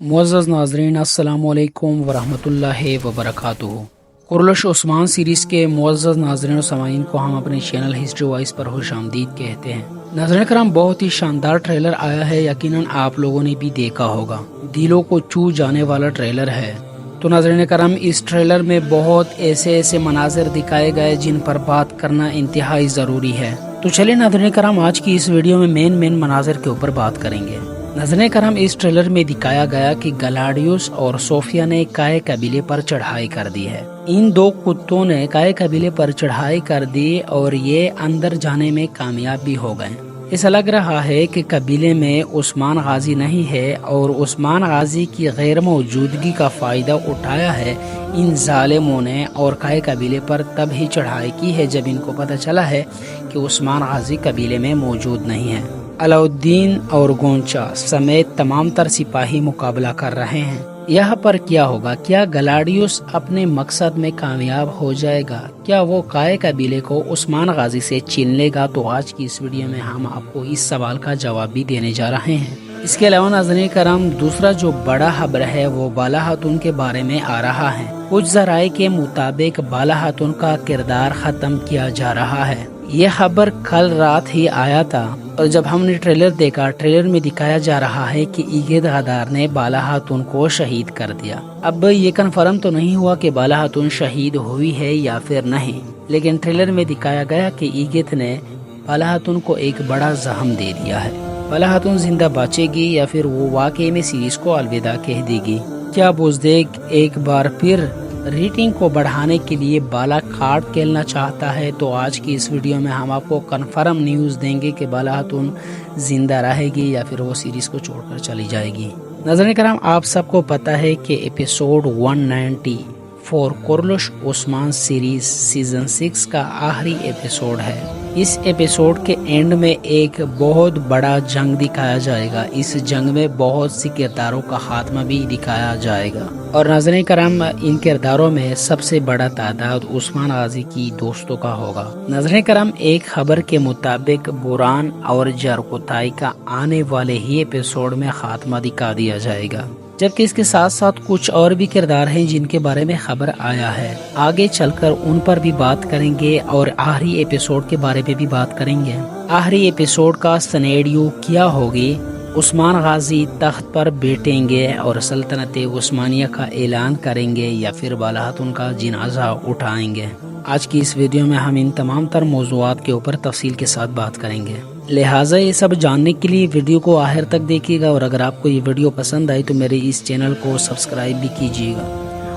मुअज़्ज़ज़ नाज़रीन, अस्सलामु अलैकुम वरहमतुल्लाहि वबरकातुहू। कुरलश उस्मान सीरीज़ के मुअज़्ज़ज़ नाज़रीन और सामाईन को हम अपने चैनल हिस्ट्री वाइज पर खुशामदीद कहते हैं। नाज़रीन करम, बहुत ही शानदार ट्रेलर आया है, यकीनन आप लोगों ने भी देखा होगा। दिलों को छू जाने वाला ट्रेलर है। तो नाज़रीन करम, इस ट्रेलर में बहुत ऐसे मनाज़िर दिखाए गए जिन पर बात करना इंतहाई ज़रूरी है। तो चलिए नाज़रीन करम, आज की इस वीडियो में मेन मनाज़िर के ऊपर बात करेंगे। नाज़रीन करम, इस ट्रेलर में दिखाया गया कि ग्लैडियोस और सोफिया ने काय कबीले पर चढ़ाई कर दी है। इन दो कुत्तों ने काय कबीले पर चढ़ाई कर दी और ये अंदर जाने में कामयाब भी हो गए। ऐसा लग रहा है कि कबीले में उस्मान गाजी नहीं है और उस्मान गाजी की गैर मौजूदगी का फायदा उठाया है इन जालिमों ने और काय कबीले पर तब ही चढ़ाई की है जब इनको पता चला है कि उस्मान गाजी कबीले में मौजूद नहीं है। अलाउद्दीन और गोंचा समेत तमाम तर सिपाही मुकाबला कर रहे हैं। यहाँ पर क्या होगा? क्या ग्लैडियोस अपने मकसद में कामयाब हो जाएगा? क्या वो काय कबीले को उस्मान गाजी से छीन लेगा? तो आज की इस वीडियो में हम आपको इस सवाल का जवाब भी देने जा रहे हैं। इसके अलावा नाज़रीन करम, दूसरा जो बड़ा खबर है वो बाला खातून के बारे में आ रहा है। कुछ ज़राए के मुताबिक बाला खातून का किरदार खत्म किया जा रहा है। यह खबर कल रात ही आया था और जब हमने ट्रेलर देखा, ट्रेलर में दिखाया जा रहा है कि ईगेद गदार ने बाला खातून को शहीद कर दिया। अब ये कन्फर्म तो नहीं हुआ कि बाला खातून शहीद हुई है या फिर नहीं, लेकिन ट्रेलर में दिखाया गया कि ईगेद ने बाला खातून को एक बड़ा जख्म दे दिया है। बाला खातून जिंदा बचेगी या फिर वो वाकई में सीरीज को अलविदा कह देगी? क्या बुज़दिक एक बार फिर रेटिंग को बढ़ाने के लिए बाला खाट खेलना चाहता है? तो आज की इस वीडियो में हम आपको कंफर्म न्यूज़ देंगे कि बाला खातून जिंदा रहेगी या फिर वो सीरीज को छोड़कर चली जाएगी। नाज़रीन करम, आप सबको पता है कि एपिसोड 194 कुरलश उस्मान सीरीज सीजन 6 का आखिरी एपिसोड है। इस एपिसोड के एंड में एक बहुत बड़ा जंग दिखाया जाएगा। इस जंग में बहुत सी किरदारों का खात्मा भी दिखाया जाएगा और नाज़रीन करम, इन किरदारों में सबसे बड़ा तादाद उस्मान गाजी की दोस्तों का होगा। नाज़रीन करम, एक खबर के मुताबिक बुरान और जरकुताई का आने वाले ही एपिसोड में खात्मा दिखा दिया जाएगा, जबकि इसके साथ साथ कुछ और भी किरदार हैं जिनके बारे में खबर आया है। आगे चलकर उन पर भी बात करेंगे और आखिरी एपिसोड के बारे में भी बात करेंगे। आखिरी एपिसोड का सिनेरियो क्या होगी? उस्मान गाजी तख्त पर बैठेंगे और सल्तनत उस्मानिया का ऐलान करेंगे या फिर बाला खातून का जिनाजा उठाएंगे? आज की इस वीडियो में हम इन तमाम तर मौज़ूआत के ऊपर तफसील के साथ बात करेंगे। लिहाजा ये सब जानने के लिए वीडियो को आखिर तक देखिएगा और अगर आपको ये वीडियो पसंद आई तो मेरे इस चैनल को सब्सक्राइब भी कीजिएगा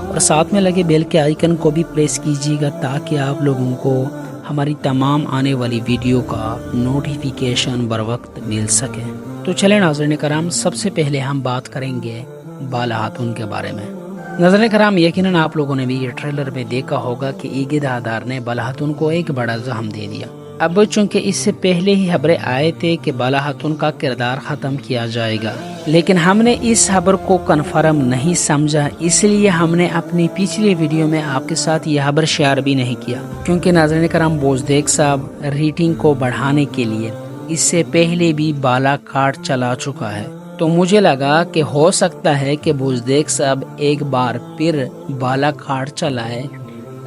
और साथ में लगे बेल के आइकन को भी प्रेस कीजिएगा ताकि आप लोगों को हमारी तमाम आने वाली वीडियो का नोटिफिकेशन बर वक्त मिल सके। तो चलें नाज़रीन करम, सबसे पहले हम बात करेंगे बाला खातून के बारे में। नाज़रीन करम, यकीनन आप लोगों ने भी ये ट्रेलर में देखा होगा कि ईगेद गदार ने बाला खातून को एक बड़ा जख्म दे दिया। अब चूंकि इससे पहले ही खबरें आए थे कि बाला खातून का किरदार खत्म किया जाएगा, लेकिन हमने इस खबर को कन्फर्म नहीं समझा, इसलिए हमने अपनी पिछली वीडियो में आपके साथ यह खबर शेयर भी नहीं किया। क्योंकि नाज़रीन करम, बुज़दिक साहब रेटिंग को बढ़ाने के लिए इससे पहले भी बाला खाट चला चुका है, तो मुझे लगा कि हो सकता है कि बुज़दिक साहब एक बार फिर बाला खाट चलाए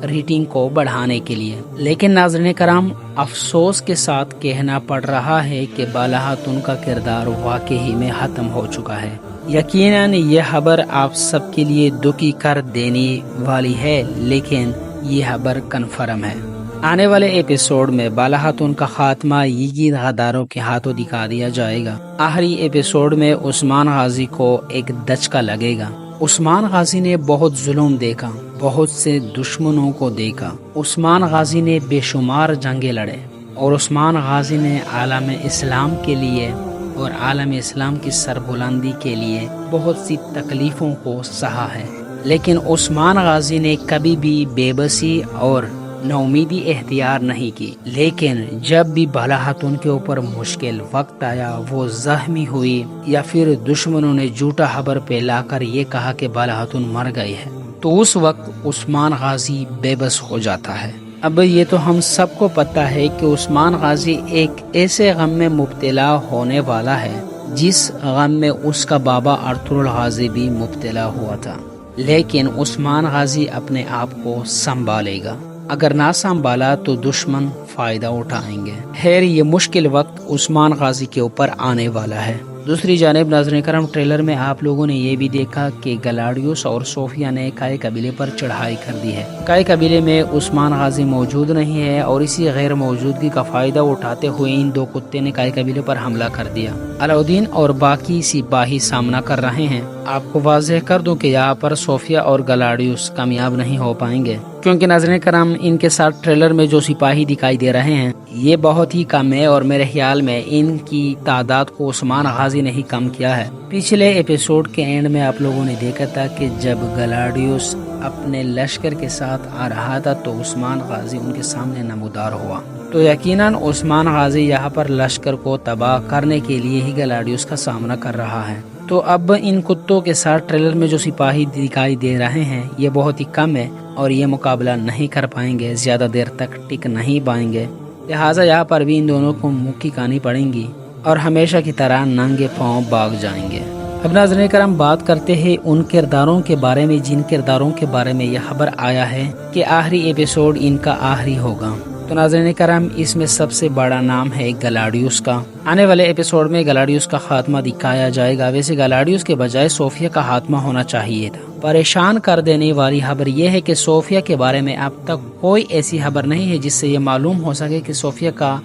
रेटिंग को बढ़ाने के लिए। लेकिन नाज़रीन करम, अफसोस के साथ कहना पड़ रहा है कि बाला खातून का किरदार वाकई में खत्म हो चुका है। यकीनन ये खबर आप सबके लिए दुखी कर देने वाली है, लेकिन ये खबर कन्फर्म है। आने वाले एपिसोड में बाला खातून का खात्मा ईगेद गदारों के हाथों दिखा दिया जाएगा। आखिरी एपिसोड में उस्मान गाजी को एक दचका लगेगा। उस्मान गाजी ने बहुत जुल्म देखा, बहुत से दुश्मनों को देखा। उस्मान गाजी ने बेशुमार जंगे लड़े और उस्मान गाजी ने आलम इस्लाम के लिए और आलम इस्लाम की सरबुलंदी के लिए बहुत सी तकलीफ़ों को सहा है। लेकिन उस्मान गाजी ने कभी भी बेबसी और नौमीदी एख्तियार नहीं की। लेकिन जब भी बाला खातून के ऊपर मुश्किल वक्त आया, वो जख्मी हुई या फिर दुश्मनों ने झूठा खबर फैलाकर ये कहा कि बाला खातून मर गई है, तो उस वक्त उस्मान गाजी बेबस हो जाता है। अब ये तो हम सबको पता है कि उस्मान गाजी एक ऐसे गम में मुब्तला होने वाला है جس غم میں اس کا بابا ارطغرل غازی بھی مبتلا ہوا تھا، لیکن عثمان غازی اپنے آپ کو سنبھالے گا، اگر نہ سنبھالا تو دشمن فائدہ اٹھائیں گے۔ خیر، یہ مشکل وقت عثمان غازی کے اوپر آنے والا ہے۔ دوسری جانب ناظرین کرام، ٹریلر میں آپ لوگوں نے یہ بھی دیکھا کہ گلاڈیوس اور صوفیہ نے کائے قبیلے پر چڑھائی کر دی ہے۔ کائے قبیلے میں عثمان غازی موجود نہیں ہے اور اسی غیر موجودگی کا فائدہ اٹھاتے ہوئے ان دو کتے نے کائے قبیلے پر حملہ کر دیا۔ علاؤدین اور باقی سپاہی سامنا کر رہے ہیں۔ آپ کو واضح کر دوں کہ یہاں پر صوفیہ اور گلاڈیوس کامیاب نہیں ہو پائیں گے، کیونکہ ناظرین کرام ان کے ساتھ ٹریلر میں جو سپاہی دکھائی دے رہے ہیں یہ بہت ہی کم ہے، اور میرے خیال میں ان کی تعداد کو عثمان غازی نے ہی کم کیا ہے۔ پچھلے ایپیسوڈ کے اینڈ میں آپ لوگوں نے دیکھا تھا کہ جب گلاڈیوس اپنے لشکر کے ساتھ آ رہا تھا تو عثمان غازی ان کے سامنے نمودار ہوا، تو یقیناً عثمان غازی یہاں پر لشکر کو تباہ کرنے کے لیے ہی گلاڈیوس کا سامنا کر رہا ہے۔ تو اب ان کتوں کے ساتھ ٹریلر میں جو سپاہی دکھائی دے رہے ہیں یہ بہت ہی کم ہے اور یہ مقابلہ نہیں کر پائیں گے، زیادہ دیر تک ٹک نہیں پائیں گے، لہٰذا یہاں پر بھی ان دونوں کو مکھی کھانی پڑیں گی اور ہمیشہ کی طرح ننگے پاؤں بھاگ جائیں گے۔ اب ناظرین کرام بات کرتے ہیں ان کرداروں کے بارے میں جن کرداروں کے بارے میں یہ خبر آیا ہے کہ آخری ایپیسوڈ ان کا آخری ہوگا۔ تو ناظرین کرام اس میں سب سے بڑا نام ہے گلاڈیوس کا۔ آنے والے ایپیسوڈ میں گلاڈیوس کا خاتمہ دکھایا جائے گا۔ ویسے گلاڈیوس کے بجائے صوفیہ کا خاتمہ ہونا چاہیے تھا۔ پریشان کر دینے والی خبر یہ ہے کہ صوفیہ کے بارے میں اب تک کوئی ایسی خبر نہیں ہے جس سے یہ معلوم ہو سکے کہ صوفیہ کا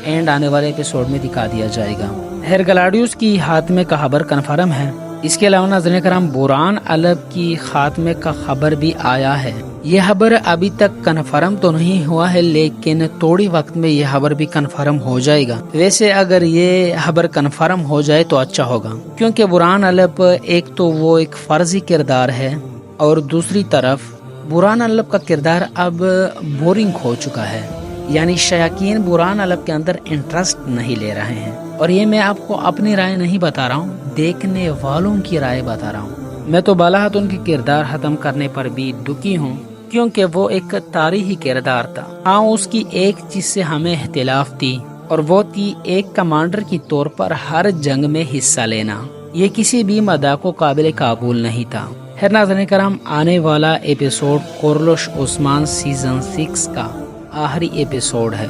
اینڈ آنے والے ایپیسوڈ میں دکھا دیا جائے گا۔ خیر، گلاڈیوس کی خاتمے کا خبر کنفرم ہے۔ اس کے علاوہ ناظرین کرام بوران الب کی خاتمے کا خبر بھی آیا ہے۔ یہ خبر ابھی تک کنفرم تو نہیں ہوا ہے، لیکن تھوڑی وقت میں یہ خبر بھی کنفرم ہو جائے گا۔ ویسے اگر یہ خبر کنفرم ہو جائے تو اچھا ہوگا، کیونکہ بوران الب ایک تو وہ ایک فرضی کردار ہے اور دوسری طرف بوران الب کا کردار اب بورنگ ہو چکا ہے، یعنی شیاطین بوران الب کے اندر انٹرسٹ نہیں لے رہے ہیں۔ اور یہ میں آپ کو اپنی رائے نہیں بتا رہا ہوں، دیکھنے والوں کی رائے بتا رہا ہوں۔ میں تو بالاحت ان کے کردار ختم کرنے پر بھی دکھی ہوں، کیونکہ وہ ایک تاریخی کردار تھا۔ ہاں، اس کی ایک چیز سے ہمیں اختلاف تھی اور وہ تھی ایک کمانڈر کی طور پر ہر جنگ میں حصہ لینا۔ یہ کسی بھی مداح کو قابل قبول نہیں تھا۔ خیر ناظرین کرام، آنے والا ایپیسوڈ کورلوش عثمان سیزن 6 کا آخری ایپیسوڈ ہے۔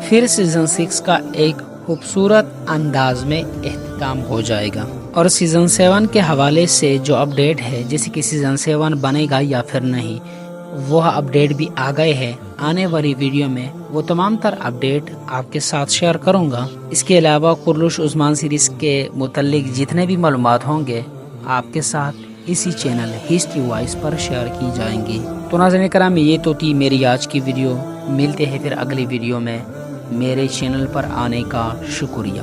پھر سیزن 6 کا ایک خوبصورت انداز میں اختتام ہو جائے گا، اور سیزن 7 کے حوالے سے جو اپڈیٹ ہے، جیسے کہ سیزن 7 بنے گا یا پھر نہیں، وہ اپڈیٹ بھی آ گئے ہیں۔ آنے والی ویڈیو میں وہ تمام تر اپڈیٹ آپ کے ساتھ شیئر کروں گا۔ اس کے علاوہ کورلوش عثمان سیریز کے متعلق جتنے بھی معلومات ہوں گے آپ کے ساتھ اسی چینل ہسٹری وائس پر شیئر کی جائیں گی۔ تو ناظرین کرام، یہ تو تھی میری آج کی ویڈیو۔ ملتے ہیں پھر اگلی ویڈیو میں۔ میرے چینل پر آنے کا شکریہ۔